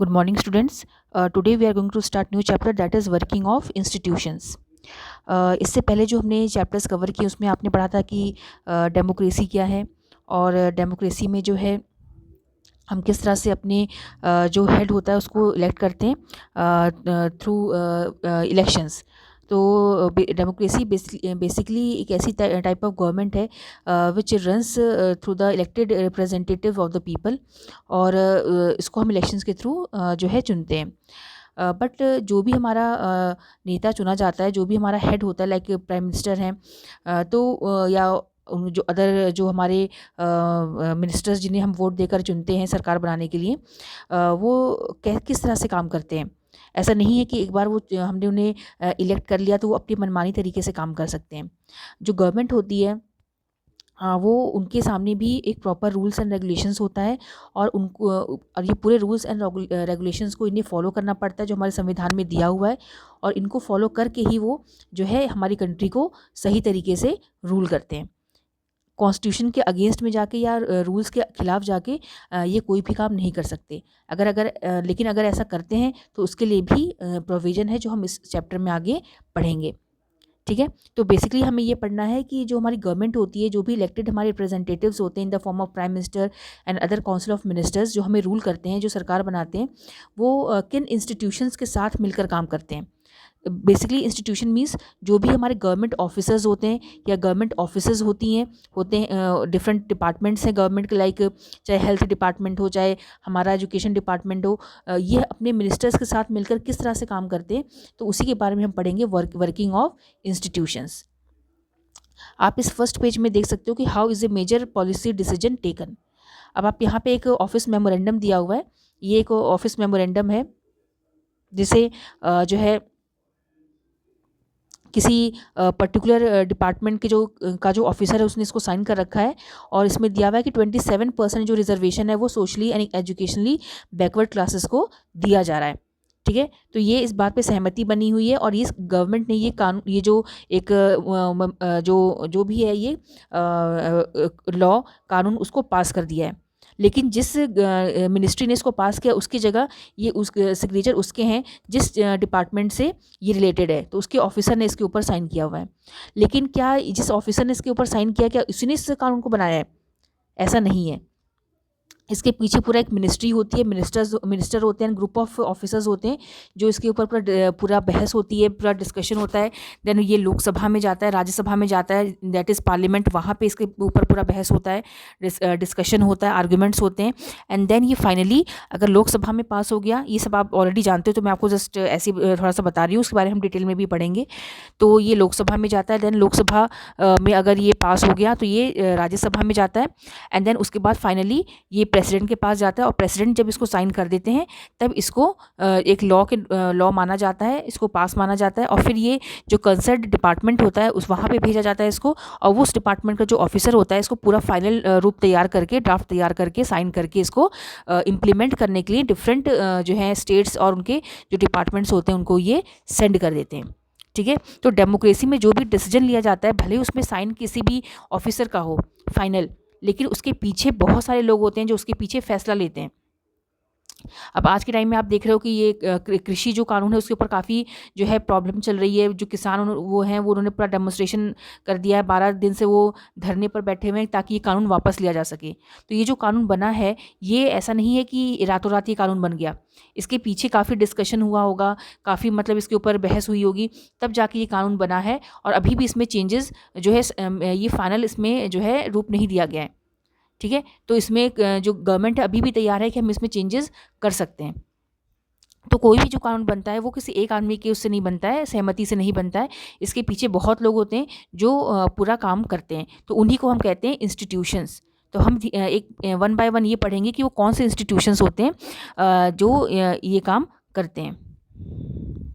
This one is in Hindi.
Good morning, students. Today we are going to start new chapter, that is working of institutions. इससे पहले जो हमने चैप्टर्स कवर किए उसमें आपने पढ़ा था कि डेमोक्रेसी क्या है और डेमोक्रेसी में जो है हम किस तरह से अपने जो हेड होता है उसको इलेक्ट करते हैं थ्रू इलेक्शंस। तो डेमोक्रेसी बेसिकली एक ऐसी टाइप ऑफ गवर्नमेंट है विच runs through the elected representative of the people, और इसको हम इलेक्शंस के थ्रू जो है चुनते हैं। बट जो भी हमारा नेता चुना जाता है, जो भी हमारा हेड होता है, लाइक प्राइम मिनिस्टर हैं, या जो अदर जो हमारे मिनिस्टर्स जिन्हें हम वोट देकर चुनते हैं सरकार बनाने के लिए, वो किस तरह से काम करते हैं। ऐसा नहीं है कि एक बार वो हमने उन्हें इलेक्ट कर लिया तो वो अपनी मनमानी तरीके से काम कर सकते हैं। जो गवर्नमेंट होती है वो उनके सामने भी एक प्रॉपर रूल्स एंड रेगुलेशंस होता है, और उनको और ये पूरे रूल्स एंड रेगुलेशंस को इन्हें फॉलो करना पड़ता है जो हमारे संविधान में दिया हुआ है, और इनको फॉलो करके ही वो जो है हमारी कंट्री को सही तरीके से रूल करते हैं। कॉन्स्टिट्यूशन के अगेंस्ट में जाके या रूल्स के खिलाफ जाके ये कोई भी काम नहीं कर सकते। लेकिन अगर ऐसा करते हैं तो उसके लिए भी प्रोविज़न है जो हम इस चैप्टर में आगे पढ़ेंगे। ठीक है, तो बेसिकली हमें ये पढ़ना है कि जो हमारी गवर्नमेंट होती है, जो भी इलेक्टेड हमारे रिप्रेजेंटेटिव्स होते हैं in the form of prime minister and other council of ministers, जो हमें रूल करते हैं, जो सरकार बनाते हैं, वो किन इंस्टीट्यूशंस के साथ मिलकर काम करते हैं। बेसिकली इंस्टीट्यूशन मीन्स जो भी हमारे गवर्नमेंट ऑफिसर्स होते हैं या गवर्नमेंट ऑफिसर्स होते हैं डिफरेंट डिपार्टमेंट्स हैं गवर्नमेंट के, लाइक चाहे हेल्थ डिपार्टमेंट हो, चाहे हमारा एजुकेशन डिपार्टमेंट हो, ये अपने मिनिस्टर्स के साथ मिलकर किस तरह से काम करते हैं, तो उसी के बारे में हम पढ़ेंगे, वर्किंग ऑफ इंस्टीट्यूशंस। आप इस फर्स्ट पेज में देख सकते हो कि how is a major policy decision taken. अब आप यहाँ पे एक ऑफिस मेमोरेंडम दिया हुआ है, ये एक ऑफिस मेमोरेंडम है जिसे जो है किसी पर्टिकुलर डिपार्टमेंट के जो ऑफिसर है उसने इसको साइन कर रखा है, और इसमें दिया हुआ है कि 27% जो रिजर्वेशन है वो socially and educationally backward classes को दिया जा रहा है। ठीक है, तो ये इस बात पे सहमति बनी हुई है, और ये गवर्नमेंट ने ये कानून, ये जो एक जो भी है ये लॉ कानून उसको पास कर दिया है। लेकिन जिस मिनिस्ट्री ने इसको पास किया उसकी जगह ये उस सिग्नेचर उसके हैं जिस डिपार्टमेंट से ये रिलेटेड है, तो उसके ऑफिसर ने इसके ऊपर साइन किया हुआ है। लेकिन क्या जिस ऑफिसर ने इसके ऊपर साइन किया, क्या उसने इस कानून को बनाया है? ऐसा नहीं है। इसके पीछे पूरा एक मिनिस्ट्री होती है, मिनिस्टर होते हैं, ग्रुप ऑफ ऑफिसर्स होते हैं, जो इसके ऊपर पूरा बहस होती है, पूरा डिस्कशन होता है। देन ये लोकसभा में जाता है, राज्यसभा में जाता है, दैट इज़ पार्लियामेंट, वहाँ पे इसके ऊपर पूरा बहस होता है, डिस्कशन होता है, आर्ग्यूमेंट्स होते हैं, एंड देन ये फाइनली अगर लोकसभा में पास हो गया, ये सब आप ऑलरेडी जानते हो, तो मैं आपको जस्ट ऐसे थोड़ा सा बता रही हूँ, उसके बारे में हम डिटेल में भी पढ़ेंगे। तो ये लोकसभा में जाता है, देन लोकसभा में अगर ये पास हो गया तो ये राज्यसभा में जाता है, एंड देन उसके बाद फाइनली ये प्रेसिडेंट के पास जाता है, और प्रेसिडेंट जब इसको साइन कर देते हैं तब इसको एक लॉ माना जाता है, इसको पास माना जाता है, और फिर ये जो कंसर्न डिपार्टमेंट होता है उस वहाँ पे भेजा जाता है इसको, और वो उस डिपार्टमेंट का जो ऑफिसर होता है इसको पूरा फाइनल रूप तैयार करके, ड्राफ्ट तैयार करके, साइन करके इसको इम्प्लीमेंट करने के लिए डिफरेंट जो है स्टेट्स और उनके जो डिपार्टमेंट्स होते हैं उनको ये सेंड कर देते हैं। ठीक है, तो डेमोक्रेसी में जो भी डिसीजन लिया जाता है, भले उसमें साइन किसी भी ऑफिसर का हो फाइनल, लेकिन उसके पीछे बहुत सारे लोग होते हैं जो उसके पीछे फैसला लेते हैं। अब आज के टाइम में आप देख रहे हो कि ये कृषि जो कानून है उसके ऊपर काफ़ी जो है प्रॉब्लम चल रही है। जो किसान वो हैं वो उन्होंने पूरा डेमोन्स्ट्रेशन कर दिया है, 12 दिन से वो धरने पर बैठे हुए हैं ताकि ये कानून वापस लिया जा सके। तो ये जो कानून बना है ये ऐसा नहीं है कि रातों रात ये कानून बन गया, इसके पीछे काफ़ी डिस्कशन हुआ होगा, काफ़ी मतलब इसके ऊपर बहस हुई होगी, तब जाके ये कानून बना है, और अभी भी इसमें चेंजेस जो है ये फाइनल इसमें जो है रूप नहीं दिया गया है। ठीक है, तो इसमें जो गवर्नमेंट है अभी भी तैयार है कि हम इसमें चेंजेस कर सकते हैं। तो कोई भी जो कानून बनता है वो किसी एक आदमी के उससे नहीं बनता है, सहमति से नहीं बनता है, इसके पीछे बहुत लोग होते हैं जो पूरा काम करते हैं, तो उन्हीं को हम कहते हैं इंस्टीट्यूशंस। तो हम एक वन बाय वन ये पढ़ेंगे कि वो कौन से इंस्टीट्यूशंस होते हैं जो ये काम करते हैं।